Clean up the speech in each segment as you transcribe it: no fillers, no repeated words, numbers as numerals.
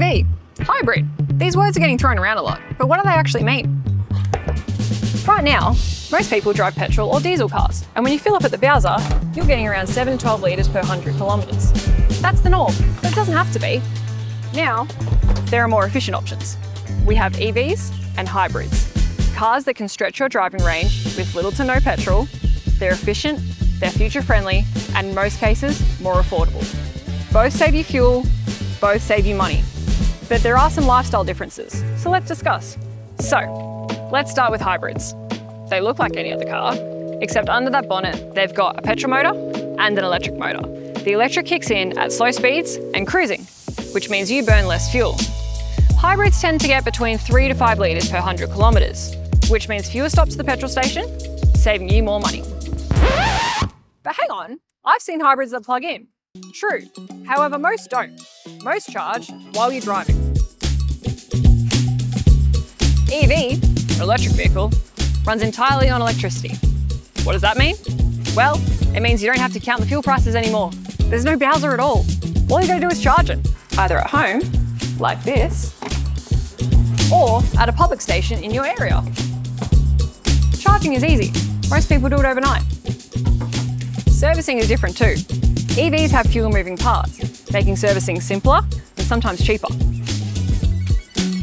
EV, hybrid. These words are getting thrown around a lot, but what do they actually mean? Right now, most people drive petrol or diesel cars, and when you fill up at the Bowser, you're getting around 7 to 12 litres per 100 kilometres. That's the norm, but it doesn't have to be. Now, there are more efficient options. We have EVs and hybrids. Cars that can stretch your driving range with little to no petrol. They're efficient, they're future-friendly, and in most cases, more affordable. Both save you fuel, both save you money. But there are some lifestyle differences, so let's discuss. So, let's start with hybrids. They look like any other car, except under that bonnet, they've got a petrol motor and an electric motor. The electric kicks in at slow speeds and cruising, which means you burn less fuel. Hybrids tend to get between 3 to 5 litres per 100 kilometres, which means fewer stops at the petrol station, saving you more money. But hang on, I've seen hybrids that plug in. True, however most don't. Most charge while you're driving. EV, or electric vehicle, runs entirely on electricity. What does that mean? Well, it means you don't have to count the fuel prices anymore. There's no Bowser at all. All you gotta do is charge it, either at home, like this, or at a public station in your area. Charging is easy. Most people do it overnight. Servicing is different too. EVs have fewer moving parts, making servicing simpler and sometimes cheaper.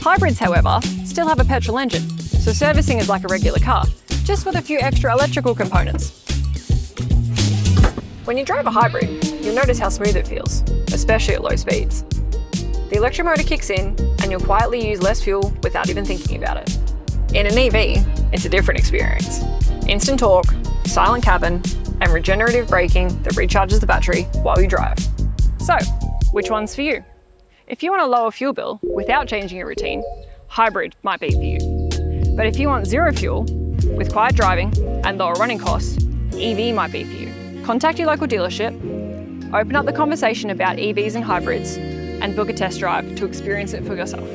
Hybrids, however, still have a petrol engine, so servicing is like a regular car, just with a few extra electrical components. When you drive a hybrid, you'll notice how smooth it feels, especially at low speeds. The electric motor kicks in and you'll quietly use less fuel without even thinking about it. In an EV, it's a different experience. Instant torque, silent cabin, and regenerative braking that recharges the battery while you drive. So, which one's for you? If you want a lower fuel bill without changing your routine, hybrid might be for you. But if you want zero fuel, with quiet driving and lower running costs, EV might be for you. Contact your local dealership, open up the conversation about EVs and hybrids, and book a test drive to experience it for yourself.